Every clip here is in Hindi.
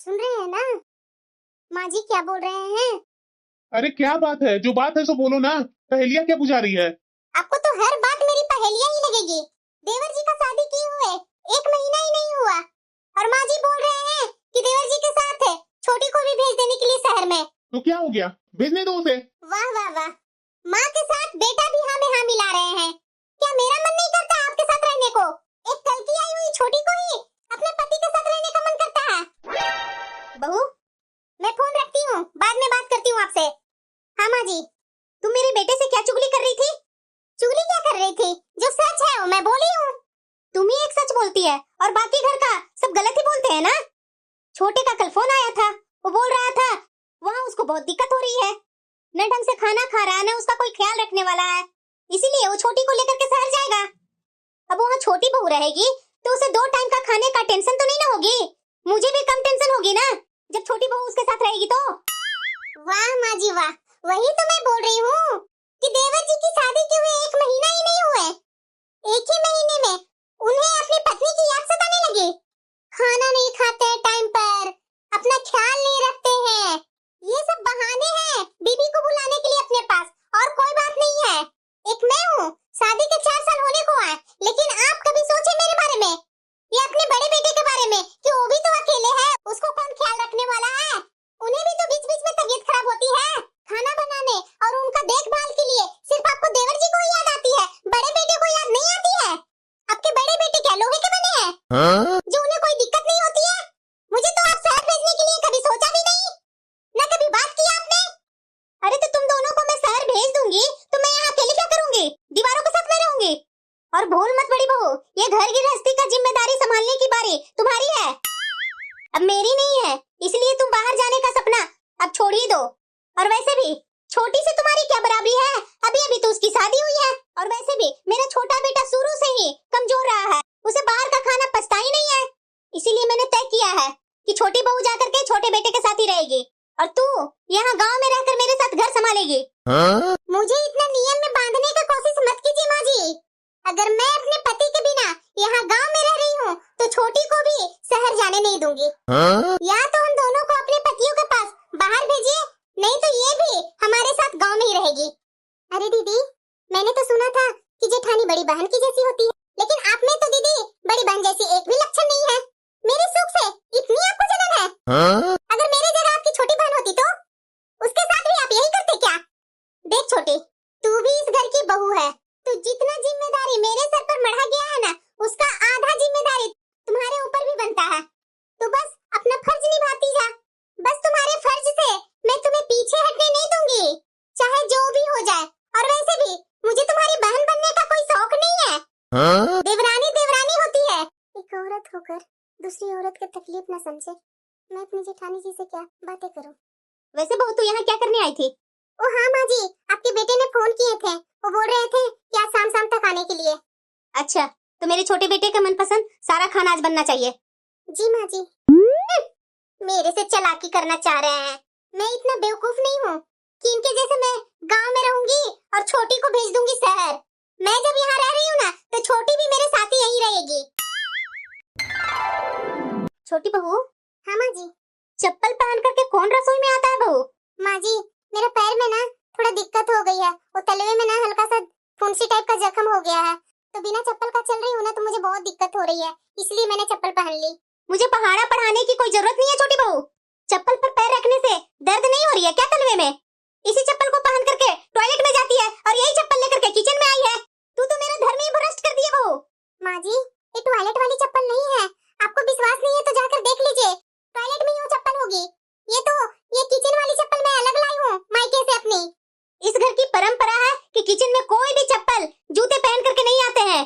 सुन रहे हैं ना? माँ जी क्या बोल रहे हैं? अरे क्या बात है? जो बात है सो बोलो ना। पहेलियां क्या बुझा रही है? आपको तो हर बात मेरी पहेलियां ही लगेगी। देवर जी का शादी किए हुए 1 महीना ही नहीं हुआ और माँ जी बोल रहे हैं कि देवर जी के साथ है छोटी को भी भेज देने के लिए शहर में। तो क्या हो गया? भेजने दो उसे। वाह वाह वाह, माँ के साथ बेटा भी हाँ में हाँ मिला रहे हैं। क्या मेरा मन नहीं करता आपके साथ रहने को? एक कल की आई हुई छोटी को ही अपने पति के साथ रहने का मन करता है। बहू, मैं फोन रखती हूँ, बाद में बात करती हूँ आपसे। हाँ माँ जी, तुम मेरे बेटे से क्या चुगली कर रही थी? चुगली क्या कर रही थी? जो सच है वो मैं बोली हूँ। तुम ही एक सच बोलती है और बाकी घर का सब गलत ही बोलते हैं ना। छोटे का कल फोन आया था, वो बोल रहा था वहाँ उसको बहुत दिक्कत हो रही है, न ढंग से खाना खा रहा है न उसका कोई ख्याल रखने वाला है, इसीलिए वो छोटी को लेकर के शहर जाएगा। अब वहाँ छोटी बहू रहेगी तो उसे 2 टाइम का खाने का टेंशन तो नहीं ना होगी? मुझे भी कम टेंशन होगी ना जब छोटी बहू उसके साथ रहेगी तो। वाह माँ जी वाह, वही तो मैं बोल रही हूँ कि देवर जी की शादी के हुए 1 महीना ही नहीं हुए, 1 ही महीने में उन्हें अपनी पत्नी की याद सताने लगी। खाना नहीं खाते टाइम पर, अपना ख्याल नहीं रखते हैं, ये सब बहाने हैं बीबी को बुलाने के लिए अपने पास, और कोई बात नहीं है। एक मैं हूँ, शादी के 4 साल होने को आए, लेकिन आप कभी सोचे मेरे बारे में या अपने बड़े बेटे के बारे में कि वो भी तो अकेले है, उसको कौन ख्याल रखने वाला है? उन्हें भी तो बीच बीच में तबीयत खराब होती है। खाना बनाने और उनका देखभाल के लिए सिर्फ आपको देवर जी को ही याद आती है, बड़े बेटे को याद नहीं आती है। आपके बड़े बेटे क्या लोहे के बने हैं जो उन्हें कोई दिक्कत नहीं होती है? मुझे तो आप शहर भेजने के लिए कभी सोचा भी नहीं, न कभी बात की आपने। अरे तो तुम दोनों को मैं शहर भेज दूंगी तो मैं यहाँ अकेले क्या करूंगी? दीवारों के साथ मैं रहूंगी। और भूल मत बड़ी बहू, ये घर गृहस्थी का जिम्मेदारी संभालने की बारी तुम्हारी है, अब मेरी नहीं है, इसलिए तुम बाहर जाने का सपना अब छोड़ ही दो। और वैसे भी छोटी से तुम्हारी क्या बराबरी है? अभी अभी तो उसकी शादी हुई है, और वैसे भी मेरा छोटा बेटा शुरू से ही कमजोर रहा है, उसे बाहर का खाना पचता ही नहीं है, इसीलिए मैंने तय किया है कि छोटी बहू जाकर के छोटे बेटे के साथ ही रहेगी और तू यहाँ गांव में रहकर मेरे साथ घर संभालेगी। मुझे इतना नियम में बांधने की कोशिश मत कीजिए माँ जी। अगर मैं अपने पति के बिना यहाँ गांव में रह रही हूँ तो छोटी को भी शहर जाने नहीं दूंगी। या तो हम दोनों को अपने पतियों के पास बाहर भेजिए, नहीं तो ये भी हमारे साथ गांव में ही रहेगी। अरे दीदी, मैंने तो सुना था कि जेठानी बड़ी बहन की जैसी होती है, लेकिन आप में तो दीदी बड़ी बहन जैसी एक भी लक्षण नहीं है। मेरे सुख से इतनी आपको जलन है? अगर मेरे जगह आपकी छोटी बहन होती तो उसके साथ भी आप यही करते क्या? देख छोटी, तू भी इस घर की बहू है, तो जितना जिम्मेदारी मेरे सर पर मढ़ा गया है ना, उसका आधा जिम्मेदारी तुम्हारे ऊपर भी बनता है, तो बस अपना फर्ज निभाती जा। बस तुम्हारे फर्ज से मैं तुम्हें पीछे हटने नहीं दूंगी, चाहे जो भी हो जाए। और वैसे भी मुझे तुम्हारी बहन बनने का कोई शौक नहीं है। देवरानी देवरानी होती है। एक औरत होकर दूसरी औरत की तकलीफ न समझे, मैं अपनी जेठानी जी से क्या बातें करूं? वैसे बहू तू यहाँ क्या करने आई थी? ओ हाँ माँ जी, आपके बेटे ने फोन किए थे, वो बोल रहे थे कि आज शाम तक आने के लिए। अच्छा, तो मेरे छोटे बेटे का मनपसंद सारा खाना आज बनना चाहिए। जी माँ जी। मेरे से चालाकी करना चाह रहे हैं। मैं इतना बेवकूफ नहीं हूँ कि इनके जैसे मैं गांव में रहूंगी और छोटी को भेज दूंगी शहर। मैं जब यहाँ रह रही हूँ ना, तो छोटी भी मेरे साथ ही यहीं रहेगी। छोटी बहू। हाँ माँ जी। चप्पल पहन करके कौन रसोई में आता है बहू? माँ जी, मेरे पैर में ना थोड़ा दिक्कत हो गई है, वो तलवे में ना हल्का सा फुंसी टाइप का जख्म हो गया है, तो बिना चप्पल का चल रही हूँ ना तो मुझे बहुत दिक्कत हो रही है, इसलिए मैंने चप्पल पहन ली। मुझे पहाड़ा पढ़ाने की कोई जरूरत नहीं है छोटी बहू, चप्पल पर पैर रखने से दर्द नहीं हो रही है क्या तलवे में? इसी चप्पल को पहन करके टॉयलेट में जाती है और यही चप्पल लेकर के किचन में आई है। तू तो मेरा धर्म ही भ्रष्ट कर दिया बहू। माँ जी, ये टॉयलेट वाली चप्पल नहीं है, आपको विश्वास नहीं है तो जाकर देख लीजिए, टॉयलेट में यूँ चप्पल होगी। ये किचन वाली चप्पल मैं अलग लाई हूँ मायके से अपनी। इस घर की परंपरा है कि किचन में कोई भी चप्पल जूते पहन करके नहीं आते हैं,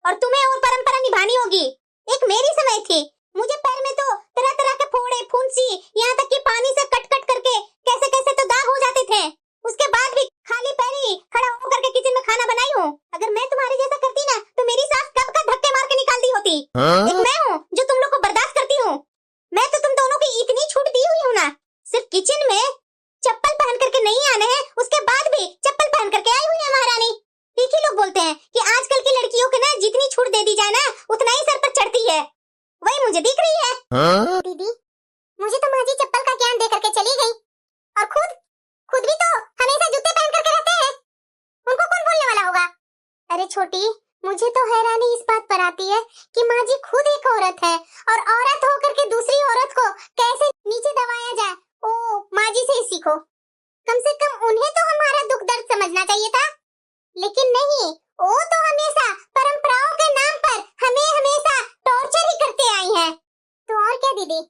और तुम्हें और परंपरा निभानी होगी। एक मेरी समय थी, मुझे पैर में तो तरह तरह के फोड़े फुंसी, यहाँ तक कि पानी से कट कट करके कैसे कैसे तो दाग हो जाते थे, उसके बाद भी खाली पैर ही खड़ा होकर के किचन में खाना बनाई हूँ। अगर मैं तुम्हारे जैसा करती ना तो मेरी सास कब का धक्के मार के निकाल दी होती। एक मैं हूँ जो तुम लोग को बर्दाश्त करती हूँ। मैं तो तुम दोनों की इतनी छूट दी हुई हूँ ना, सिर्फ किचन में चप्पल पहन करके नहीं आने हैं, उसके बाद भी चप्पल पहन करके आई हुई है महारानी। ठीक ही लोग बोलते हैं कि आजकल की लड़कियों को ना जितनी छूट दे दी जाए ना उतना ही सर पर चढ़ती है, वही मुझे दिख रही है। दीदी, दीदी,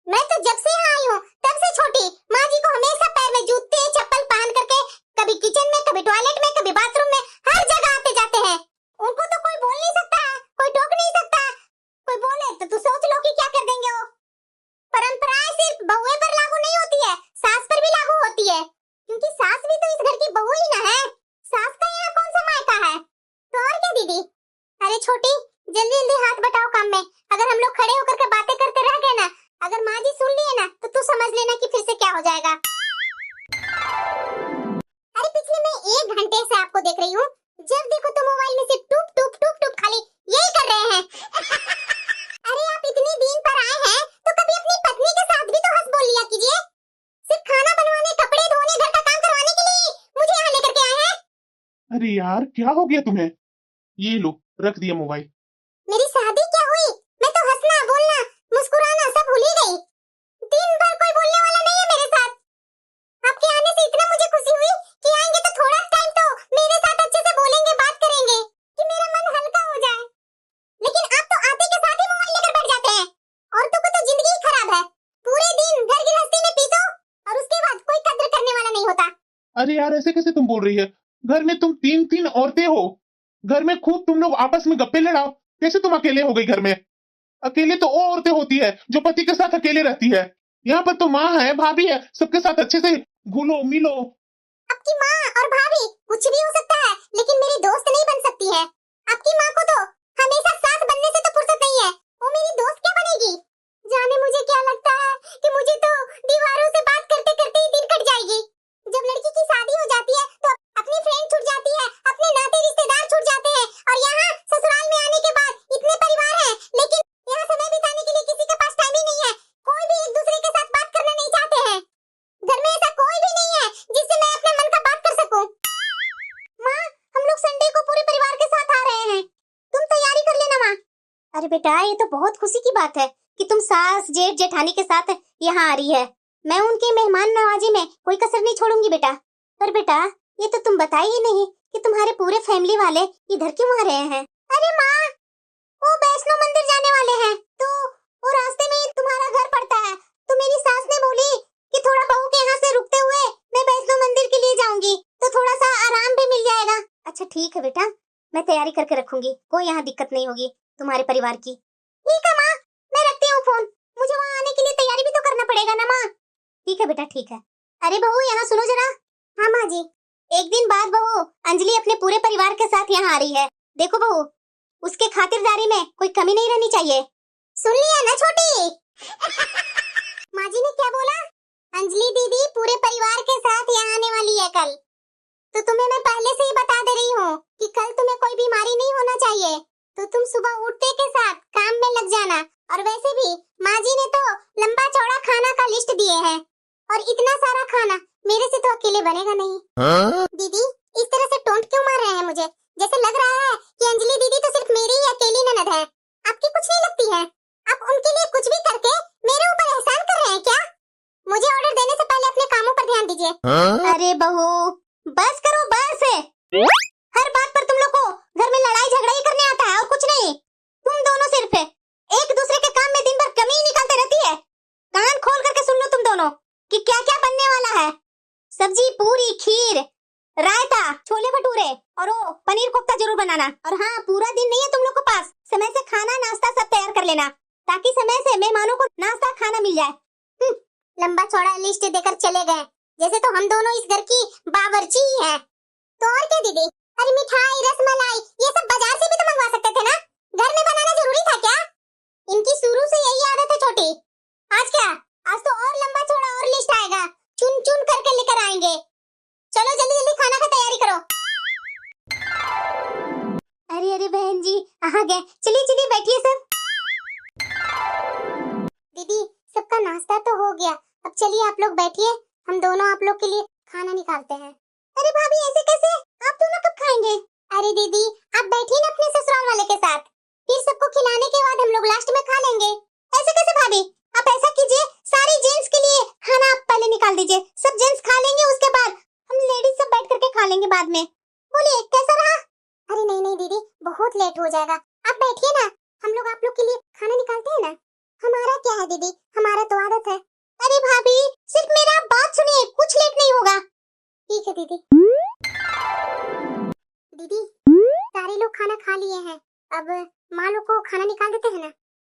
मैं तो जब से यहाँ आई हूँ तब से छोटी माँ जी को हमेशा पैर में जूते चप्पल पहन करके कभी किचन में, कभी टॉयलेट में, कभी बाथरूम में, हर जगह आते जाते हैं। उनको तो कोई बोल नहीं सकता, कोई टोक नहीं सकता। कोई बोले तो तू सोच लो कि क्या कर देंगे वो। परंपराएं सिर्फ बहुएं पर लागू नहीं होती है, सास पर भी लागू होती है, क्योंकि सास भी तो इस घर की बहू ही ना है। सास का यहाँ कौन सा मायका है? तो और क्या दीदी? अरे छोटी, जल्दी जल्दी हाथ बटाओ काम में। अगर हम लोग खड़े होकर के बातें करते रह गए ना, अगर माँ जी सुन लिए ना, तो तू समझ लेना कि फिर से क्या हो जाएगा। अरे पिछले मैं 1 घंटे से आपको देख रही हूँ, जब देखो तो मोबाइल में सिर्फ टूप टूप टूप टूप खाली यही कर रहे हैं। अरे आप इतने दिन पर आए हैं तो कभी अपनी पत्नी के साथ भी तो हंस बोल लिया कीजिए। सिर्फ खाना बनवाने, कपड़े धोने, घर का काम करवाने के लिए मुझे यहाँ लेकर के आए हैं। अरे यार क्या हो गया तुम्हें? ये लो, रख दिया मोबाइल। मेरी शादी क्या हुई? मैं तो हंसना, बोलना, मुस्कुराना सब भूल ही गई। दिन भर कोई बोलने वाला नहीं है मेरे साथ। आपके आने से इतना मुझे खुशी हुई कि आएंगे तो थोड़ा टाइम तो मेरे साथ अच्छे से बोलेंगे, बात करेंगे, कि मेरा मन हल्का हो जाए। लेकिन आप तो आते के साथ ही मोबाइल लेकर बैठ जाते हैं। औरतों को तो जिंदगी ही खराब है। पूरे दिन घर गृहस्थी में पीसो और उसके बाद कोई कद्र करने वाला नहीं होता। अरे यार ऐसे कैसे तुम बोल रही है? घर में तुम 3-3 औरतें हो, घर में खूब तुम लोग आपस में गप्पे लड़ाओ, कैसे तुम अकेले हो गई घर में? अकेले तो वो औरतें होती है जो पति के साथ अकेले रहती है। यहाँ पर तो माँ है, भाभी है, सबके साथ अच्छे से घुलो मिलो। आपकी माँ और भाभी कुछ भी हो सकता है, लेकिन मेरी दोस्त नहीं बन सकती है। आपकी माँ को तो हमेशा सास बनने से तो फुर्सत नहीं है, वो मेरी दोस्त क्या बनेगी? जाने मुझे क्या लगता है कि मुझे तो दीवारों से बात करते करते ही दिन कट जाएगी। जब लड़की की शादी हो जाती है तो अपनी फ्रेंड छूट जाती है, अपने नाते रिश्तेदार छूट जाते हैं, और यहाँ ससुराल में आने के बाद इतने परिवार हैं, लेकिन यहाँ समय बिताने के लिए किसी के पास टाइम ही नहीं है। कोई भी एक दूसरे के साथ बात करना नहीं चाहते हैं। घर में ऐसा कोई भी नहीं है जिससे मैं अपने मन का बात कर सकूं। माँ, हम लोग संडे को पूरे परिवार के साथ आ रहे हैं, तुम तैयारी कर लेना माँ। अरे बेटा, ये तो बहुत खुशी की बात है कि तुम सास, जेठ, जेठानी के साथ यहाँ आ रही है। मैं उनके मेहमान नवाजी में कोई कसर नहीं छोड़ूंगी बेटा। पर बेटा, ये तो तुम बताई ही नहीं कि तुम्हारे पूरे फैमिली वाले इधर क्यों आ रहे हैं? अरे माँ, वो वैष्णो मंदिर जाने वाले हैं, तो वो रास्ते में ही तुम्हारा घर पड़ता है, तो मेरी सास ने बोली कि थोड़ा बहू के यहाँ से रुकते हुए मैं वैष्णो मंदिर के लिए जाऊंगी, तो थोड़ा सा आराम भी मिल जाएगा। अच्छा ठीक है बेटा, मैं तैयारी करके रखूंगी, कोई यहाँ दिक्कत नहीं होगी तुम्हारे परिवार की। ठीक है माँ, मैं रखती हूँ फोन, मुझे वहाँ आने के लिए तैयारी भी तो करना पड़ेगा ना माँ। ठीक है बेटा, ठीक है। अरे बहू, यहाँ सुनो जरा। हाँ माँ जी। एक दिन बाद बहू अंजलि अपने पूरे परिवार के साथ यहाँ आ रही है। देखो बहू, उसके खातिरदारी में कोई कमी नहीं रहनी चाहिए। सुन लिया ना छोटी? माँ जी ने क्या बोला? अंजलि दीदी पूरे परिवार के साथ यहाँ आने वाली है कल। तो तुम्हें मैं पहले से ही बता दे रही हूँ कि कल तुम्हें कोई बीमारी नहीं होना चाहिए, तो तुम सुबह उठते के साथ काम में लग जाना। और वैसे भी माँ जी ने तो लंबा चौड़ा खाना का लिस्ट दिए हैं, और इतना सारा खाना मेरे से तो अकेले बनेगा नहीं। दीदी, इस तरह से टोंट क्यों मार रहे हैं मुझे? जैसे लग रहा है कि अंजलि दीदी तो सिर्फ मेरी ही अकेली ननद है, आपकी कुछ नहीं लगती है? आप उनके लिए कुछ भी करके मेरे ऊपर एहसान कर रहे हैं क्या? मुझे ऑर्डर देने से पहले अपने कामों पर ध्यान दीजिए। अरे बहू, बस करो बस। हर बात पर तुम लोग को घर में लड़ाई झगड़ा ही करने आता है और कुछ नहीं। तुम दोनों सिर्फ एक दूसरे के काम में दिन भर कमी ही निकालते रहती है। कान खोल करके सुन लो तुम दोनों कि क्या क्या बनने वाला है। सब्जी, पूरी, खीर, रायता, छोले भटूरे और वो पनीर कोफ्ता जरूर बनाना। और हाँ, पूरा दिन नहीं है तुम लोग के पास, समय से खाना नाश्ता सब तैयार कर लेना, ताकि समय से मेहमानों को नाश्ता खाना मिल जाए। लंबा चौड़ा लिस्ट देकर चले गए, जैसे तो हम दोनों इस घर की बावर्ची ही हैं। तो और क्या दीदी? अरे मिठाई, रसमलाई, ये सब बाजार से भी तो मंगवा सकते थे ना, घर में बनाना जरूरी था क्या? इनकी शुरू से यही आदत है छोटी। आज क्या? आज तो और लंबा चौड़ा और लिस्ट आएगा, चुन चुन करके लेकर आएंगे। चलो जल्दी जल्दी खाना का तैयारी करो। अरे अरे बहन जी आ गए, चलिए चलिए बैठिए सब। दीदी, सबका नाश्ता तो हो गया, अब चलिए आप लोग बैठिए, हम दोनों आप लोग के लिए खाना निकालते हैं। अरे भाभी, ऐसे कैसे? आप दोनों कब खाएंगे? अरे दीदी, आप बैठिए ना अपने ससुराल वाले के साथ, फिर सबको खिलाने के बाद हम लोग लास्ट में खा लेंगे। ऐसे कैसे भाभी? आप ऐसा कीजिए, सारे जेंट्स के लिए खाना आप पहले निकाल दीजिए, सब जेंट्स खा लेंगे, उसके बाद हम लेडीज सब बैठ करके खा लेंगे बाद में। बोलिए कैसा रहा? अरे नहीं नहीं दीदी, बहुत लेट हो जाएगा, आप बैठिए ना, हम लोग आप लोग के लिए खाना निकालते हैं ना। हमारा क्या है दीदी, हमारा तो आदत है। अरे भाभी सिर्फ मेरा बात सुनिए, कुछ लेट नहीं होगा। ठीक है दीदी। दीदी सारे लोग खाना खा लिए हैं, अब माँ लोग को खाना निकाल देते हैं ना।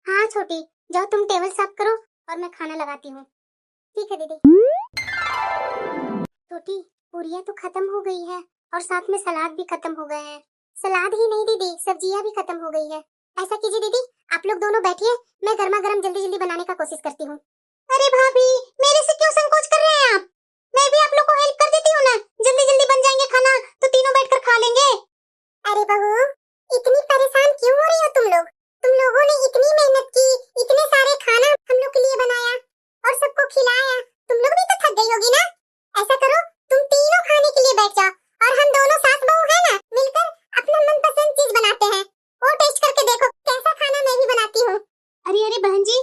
हाँ छोटी, जाओ तुम टेबल साफ करो और मैं खाना लगाती हूँ। ठीक है दीदी। छोटी पूरियाँ तो खत्म हो गई है और साथ में सलाद भी खत्म हो गए हैं। सलाद ही नहीं दीदी, सब्जियाँ भी खत्म हो गई है। ऐसा कीजिए दीदी, आप लोग दोनों बैठिए, मैं गर्मा गर्म जल्दी जल्दी बनाने का कोशिश करती हूँ। अरे भाभी मेरे से क्यों संकोच कर रहे हैं आप? मैं भी आप लोग को हेल्प कर देती हूँ ना, जल्दी जल्दी बन जाएंगे खाना तो तीनों बैठकर खा लेंगे। अरे बहू इतनी परेशान क्यों हो रही हो तुम लोग? तुम लोगों ने इतनी मेहनत की, इतने सारे खाना हम लोग के लिए बनाया और सबको खिलाया, तुम लोग भी तो थक गई होगी ना। ऐसा करो तुम तीनों खाने के लिए बैठ जाओ और हम दोनों सास बहू है ना मिलकर अपना मनपसंद चीज बनाते हैं। वो टेस्ट करके देखो कैसा खाना मैं भी बनाती हूँ। अरे अरे बहन जी,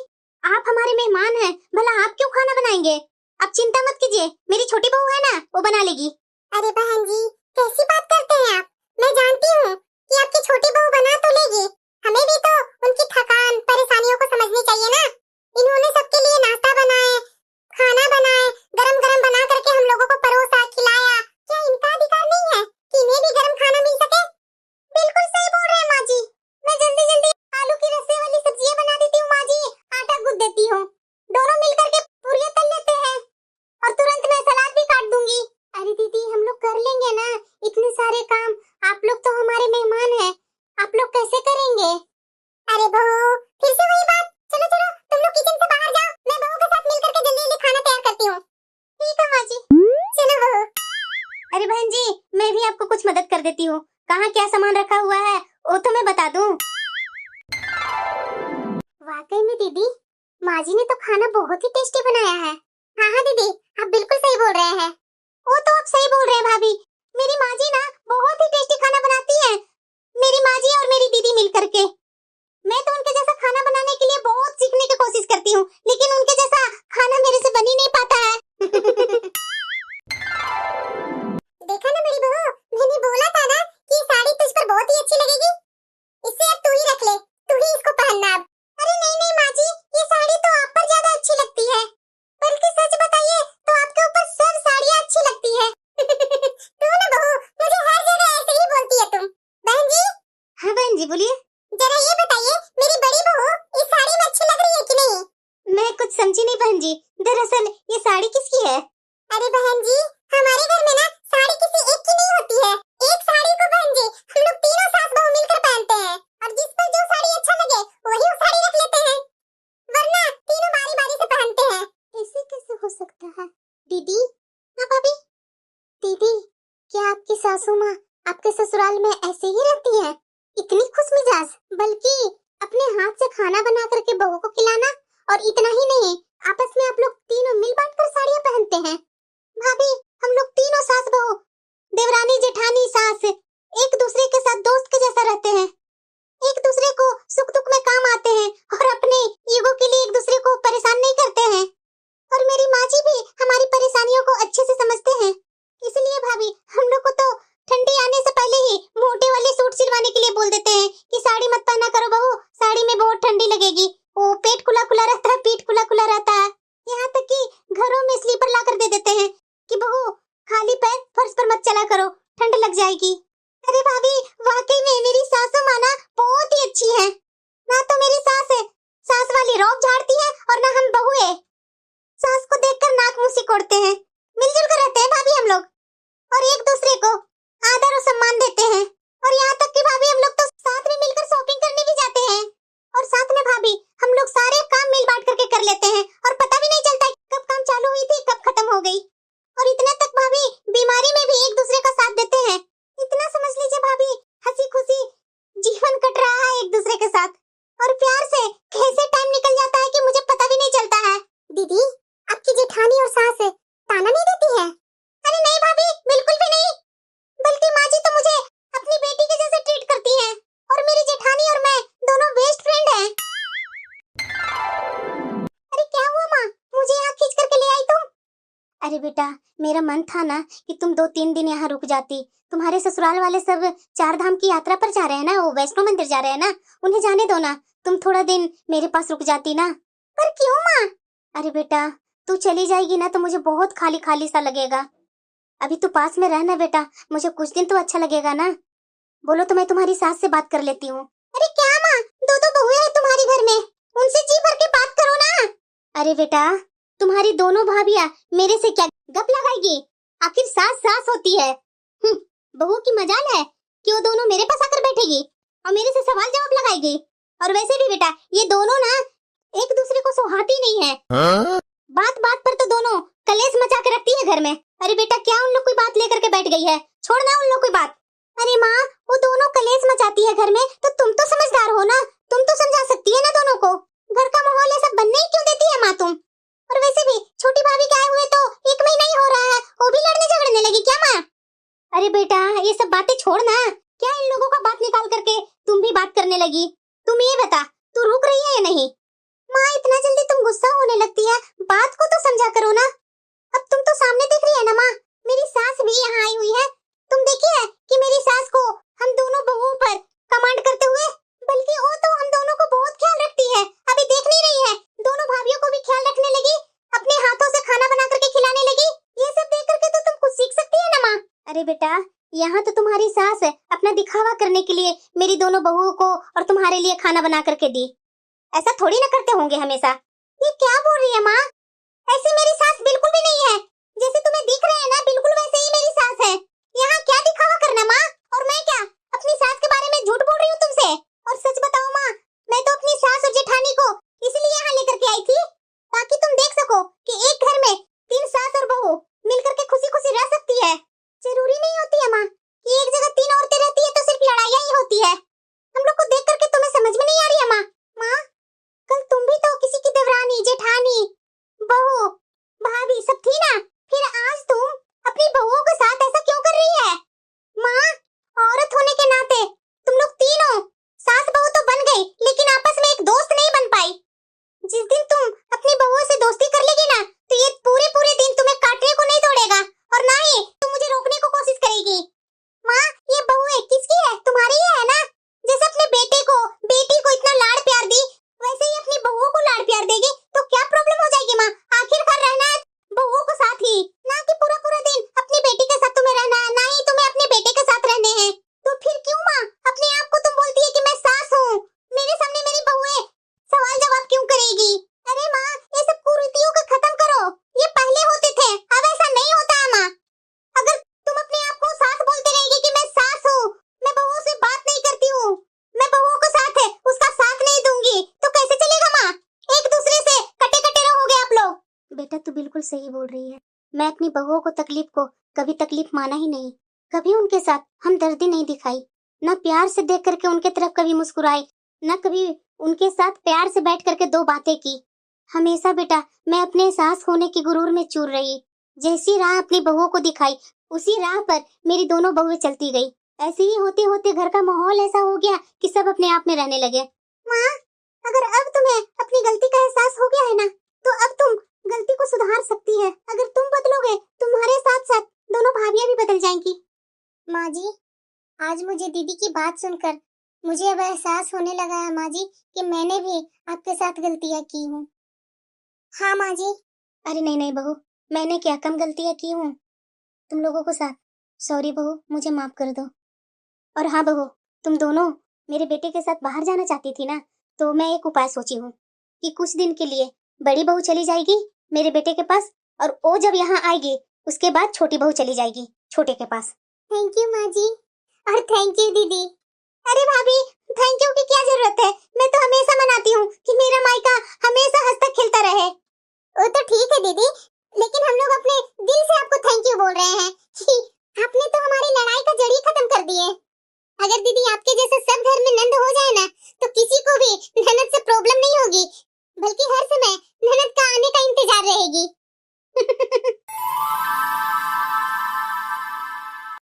आप हमारे मेहमान हैं, भला आप क्यों खाना बनाएंगे? आप चिंता मत कीजिए, मेरी छोटी बहू है ना, वो बना लेगी। अरे बहन जी कैसी बात करते हैं आप? मैं जानती हूँ कि आपकी छोटी बहू बना तो लेगी, हमें भी तो उनकी थकान परेशानियों को समझनी चाहिए ना। इन्होंने सबके लिए नाश्ता बनाए, खाना बनाए, गरम गरम बना करके हम लोगों को परोसा खिलाया। क्या इनका अधिकार नहीं है कि इन्हें भी गरम खाना मिल सके? बिल्कुल सही बोल रहे हैं माँ जी, मैं जल्दी जल्दी आलू की रस्से वाली सब्जियां बना देती हूँ। माँ जी आटा गूंथ देती हूँ, दोनों मिलकर के पूरियां तल लेते हैं और तुरंत मैं सलाद भी काट दूंगी। अरे दीदी हम लोग कर लेंगे ना इतने सारे काम, आप लोग तो हमारे मेहमान हैं, आप लोग कैसे करेंगे? अरे बहू फिर से वही बात, चलो चलो तुम लोग किचन से बाहर जाओ, मैं बहू के साथ मिलकर के जल्दी जल्दी खाना तैयार करती हूँ। ठीक है माँ जी, चलो बहू। अरे बहन जी मैं भी आपको कुछ मदद कर देती हूँ, कहाँ क्या सामान रखा हुआ है वो तो मैं बता दूँ। वाकई में दीदी माँ जी ने तो खाना बहुत ही टेस्टी बनाया है। हाँ हाँ दीदी आप बिल्कुल सही बोल रहे हैं। वो तो आप सही बोल रहे हैं भाभी, मेरी माँ जी ना बहुत ही टेस्टी खाना बनाती है, मेरी माँ जी और मेरी दीदी मिल करके। मैं तो उनके जैसा खाना बनाने के लिए बहुत सीखने की कोशिश करती हूँ, लेकिन उनके जैसा खाना मेरे से बन ही नहीं पाता है। देखा ना मेरी बहू, मैंने बोला था ना कि साड़ी तुझ पर बहुत ही अच्छी लगेगी, इससे अब तू ही रख ले, तू ही इसको पहनना अब। अरे नहीं नहीं माँ जी, ये साड़ी तो आप पर ज्यादा अच्छी लगती है, बल्कि सच बताइए तो आपके ऊपर सब साड़ियाँ अच्छी लगती है। तू ना बहू मुझे हर जगह ऐसे ही बोलती है तुम। बहन जी। हाँ बहन जी बोलिए। जरा ये बताइए मेरी बड़ी बहू इस साड़ी में अच्छी लग रही है कि नहीं? मैं कुछ समझी नहीं बहन जी, दरअसल ये साड़ी किसकी है? अरे बहन जी हमारे घर में ना साड़ी किसी एक की नहीं होती है, एक साड़ी को बहन जी हम लोग तीनों सास बहू मिलकर पहनते हैं और जिस पर जो साड़ी अच्छा लगे वही वो साड़ी रख लेते हैं, वरना तीनों बारी बारी से पहनते हैं। ऐसे कैसे हो सकता है? दीदी। हाँ भाभी। दीदी क्या आपकी सासू माँ आपके ससुराल में ऐसे ही रहती है, इतनी खुशमिजाज, बल्कि अपने हाथ से खाना बना करके बहू को खिलाना, और इतना ही नहीं आपस में आप लोग तीनों मिल बांट कर साड़ियाँ पहनते हैं। भाभी हम लोग तीनों सास बहू, देवरानी जेठानी सास, एक दूसरे के साथ दोस्त के जैसा रहते हैं, एक दूसरे को सुख दुख में काम आते हैं और अपने ईगो के लिए एक दूसरे को परेशान नहीं करते हैं। और मेरी माँ जी भी हमारी परेशानियों को अच्छे से समझते हैं, इसलिए भाभी हम लोग को तो ठंडी आने से पहले ही मोटे वाले सूट सिलवाने के लिए बोल देते हैं कि साड़ी मत पहना करो बहू, साड़ी में बहुत ठंडी लगेगी, वो पेट खुला खुला रहता है, पीठ खुला खुला रहता है। यहाँ तक कि घरों में स्लीपर ला कर दे देते हैं कि बहू खाली पैर फर्श पर मत चला करो, ठंड लग जाएगी। अरे भाभी वाकई में मेरी सासू माँ ना बहुत ही अच्छी है, ना तो मेरी सास है सास वाली रौब झाड़ती है और ना हम बहू है सास को देखकर नाक मुंह सिकोड़ते हैं। मिलजुल कर रहते हैं भाभी हम लोग और एक दूसरे को आदर और सम्मान देते हैं, और यहाँ तक कि भाभी हम लोग तो साथ में मिलकर शॉपिंग करने भी जाते हैं, और साथ में भाभी हम लोग सारे काम मिल बांट करके कर लेते हैं और पता भी नहीं चलता कब काम चालू हुई थी कब खत्म हो गई। और इतना तक भाभी बीमारी में भी एक दूसरे का साथ देते हैं, इतना समझ लीजिए भाभी हंसी खुशी जीवन कट रहा है एक दूसरे के साथ, और प्यार से कैसे टाइम निकल जाता है कि मुझे पता भी नहीं चलता है। दीदी आपकी जेठानी और सास है ताना नहीं देती है? अरे नहीं भाभी बिल्कुल भी नहीं, बल्कि माँ जी तो मुझे अपनी बेटी के जैसे ट्रीट करती हैं, और मेरी जेठानी और मैं दोनों बेस्ट फ्रेंड हैं। अरे क्या हुआ माँ, मुझे यहाँ खींच करके ले आई तुम? अरे बेटा मेरा मन था ना कि तुम 2-3 दिन यहाँ रुक जाती, तुम्हारे ससुराल वाले सब 4 धाम की यात्रा पर जा रहे हैं ना, वो वैष्णो मंदिर जा रहे हैं ना, उन्हें जाने दो ना, तुम थोड़ा दिन मेरे पास रुक जाती ना, पर क्यों माँ? अरे बेटा, तू चली जाएगी ना तो मुझे बहुत खाली खाली सा लगेगा। अभी तू पास में रहना बेटा, मुझे कुछ दिन तो अच्छा लगेगा ना। बोलो तो मैं तुम्हारी सास से बात कर लेती हूँ। अरे क्या माँ, दो दो बहुएं हैं तुम्हारी घर में, उनसे जी भर के बात करो ना। अरे बेटा, तुम्हारी दोनों भाभियाँ मेरे से क्या गप लगाएगी? आखिर सास सास होती है। बहू की मजाल है कि वो दोनों मेरे पास आकर बैठेगी और मेरे से सवाल जवाब लगाएगी। और वैसे भी बेटा, ये दोनों ना एक दूसरे को सुहाती नहीं है। बात बात पर तो दोनों कलेश मचा के रखती है घर में। अरे बेटा, क्या उन लोग कोई बात लेकर के बैठ गई है? छोड़ना उन लोग कोई बात। अरे माँ, वो दोनों कलेश मचाती है घर में तो तुम तो समझदार हो ना, तुम तो समझा सकती है ना दोनों को। घर का माहौल ऐसा बनने ही क्यों देती है माँ तुम? और वैसे भी छोटी भाभी के आए हुए तो 1 महीना ही हो रहा है, वो भी लड़ने झगड़ने लगी क्या माँ? अरे बेटा, ये सब बातें छोड़ ना। क्या इन लोगों का बात निकाल करके तुम भी बात करने लगी? तुम ये बता, तू रुक रही है या नहीं? माँ, इतना जल्दी तुम गुस्सा होने लगती है, बात को तो समझा करो ना। अब तुम तो सामने देख रही है ना माँ, मेरी सास भी यहाँ आई हुई है। तुम देखी है कि मेरी सास को हम दोनों बहुओं पर कमांड करते हुए, बल्कि वो तो हम दोनों को बहुत ख्याल रखती है। अभी देख नहीं रही है, दोनों भाभियों को भी ख्याल रखने लगी, अपने हाथों से खाना बना करके खिलाने लगी। ये सब देख करके तो तुम कुछ सीख सकती है ना माँ। अरे बेटा, यहाँ तो तुम्हारी सास है अपना दिखावा करने के लिए मेरी दोनों बहुओं को और तुम्हारे लिए खाना बना करके दी। ऐसा थोड़ी ना करते होंगे हमेशा। ये क्या बोल रही है माँ? ऐसी मेरी सास बिल्कुल भी नहीं है। जैसे तुम्हें दिख रहा है ना, बिल्कुल वैसे ही मेरी सास है। यहाँ क्या दिखावा करना माँ? और मैं क्या अपनी सास के बारे में झूठ बोल रही हूँ तुमसे? और सच बताओ माँ, मैं तो अपनी सास और जेठानी को इसलिए यहाँ लेकर के आई थी ताकि तुम देख सको कि एक घर में 3 सास और बहू मिलकर के खुशी खुशी रह सकती है। जरूरी नहीं होती है माँ कि एक जगह 3 औरतें रहती है तो सिर्फ लड़ाइयाँ ही होती है। हम लोग को देख करके तुम्हें समझ में नहीं आ रही है माँ? माँ, कल तुम भी तो किसी की देवरानी, जेठानी, बहू, भाभी सब थी ना, फिर आज तुम अपनी बहुओं के साथ ऐसा क्यों कर रही है? माँ, औरत होने के नाते तुम लोग तीनों सास बहू तो बन गई, लेकिन आपस में एक दोस्त नहीं बन पाई। जिस दिन तुम अपनी बहुओं से दोस्ती कर लेगी ना, तो ये पूरे पूरे दिन तुम्हें काटने को नहीं छोड़ेगा और ना ही तुम मुझे रोकने को कोशिश करेगी। माँ, ये बहुएं किसकी है? तुम्हारी ही है ना? जैसे अपने बेटी को इतना लाड़ प्यार दी, वैसे ही अपनी बहुओं को लाड़ प्यार देगी तो क्या प्रॉब्लम हो जाएगी माँ? आखिरकार रहना है बहुओं को साथ ही, ना कि पूरा पूरा दिन अपनी बेटी के साथ तुम्हें रहना है, ना ही तुम्हें अपने बेटे के साथ रहने हैं। तो फिर क्यों माँ अपने आप को तुम बोलती है कि मैं सास हूँ? मेरे सामने मेरी बहुएं सवाल जवाब क्यों करेगी? अरे माँ, ये सब कुरीतियों को खत्म करो। ये पहले होते थे, अब ऐसा नहीं होता है माँ। अगर तुम अपने आप को सास बोलते रहेगी कि मैं सास हूँ, मैं बहुओं से बात नहीं करती हूँ, मैं बहुओं को साथ है उसका साथ नहीं दूंगी, तो कैसे चलेगा माँ? एक दूसरे से कटे कटे रहोगे आप लोग। बेटा, तू बिल्कुल सही बोल रही है। मैं अपनी बहुओं को कभी तकलीफ माना ही नहीं, कभी उनके साथ हमदर्दी नहीं दिखाई, न प्यार से देख करके उनके तरफ कभी मुस्कुराई, न कभी उनके साथ प्यार से बैठ करके 2 बातें की। हमेशा बेटा मैं अपने सास होने की गुरूर में चूर रही। जैसी राह अपनी बहुओं को दिखाई, उसी राह पर मेरी दोनों बहुएं चलती गई। ऐसे ही होते होते घर का माहौल ऐसा हो गया कि सब अपने आप में रहने लगे। माँ, अगर अब तुम्हें अपनी गलती का एहसास हो गया है ना, तो अब तुम गलती को सुधार सकती है। अगर तुम बदलोगे, तुम्हारे साथ साथ दोनों भाभियां भी बदल जाएंगी। माँ जी, आज मुझे दीदी की बात सुनकर मुझे अब एहसास होने लगा है माँ जी कि मैंने भी आपके साथ गलतियाँ की हूँ। हाँ माँ जी। अरे नहीं नहीं बहू, मैंने क्या कम गलतियाँ की हूँ तुम लोगों को साथ? सॉरी बहू, मुझे माफ कर दो। और हाँ बहू, तुम दोनों मेरे बेटे के साथ बाहर जाना चाहती थी ना, तो मैं एक उपाय सोची हूँ कि कुछ दिन के लिए बड़ी बहू चली जाएगी मेरे बेटे के पास, और वो जब यहाँ आएगी उसके बाद छोटी बहू चली जाएगी छोटे के पास। थैंक यू माँ जी, और थैंक यू दीदी। अरे भाभी, थैंक यू की क्या जरूरत है? मैं तो हमेशा मनाती हूँ कि मेरा मायका हमेशा हंसता खिलता रहे। वो तो ठीक है दीदी, लेकिन हम लोग अपने दिल से आपको थैंक यू बोल रहे हैं कि आपने तो हमारी लड़ाई का जड़ ही खत्म कर दी है। अगर दीदी आपके जैसे सब घर में नंद हो जाए ना, तो किसी को भी ननद से प्रॉब्लम नहीं होगी, बल्कि हर समय ननद का आने का इंतजार रहेगी।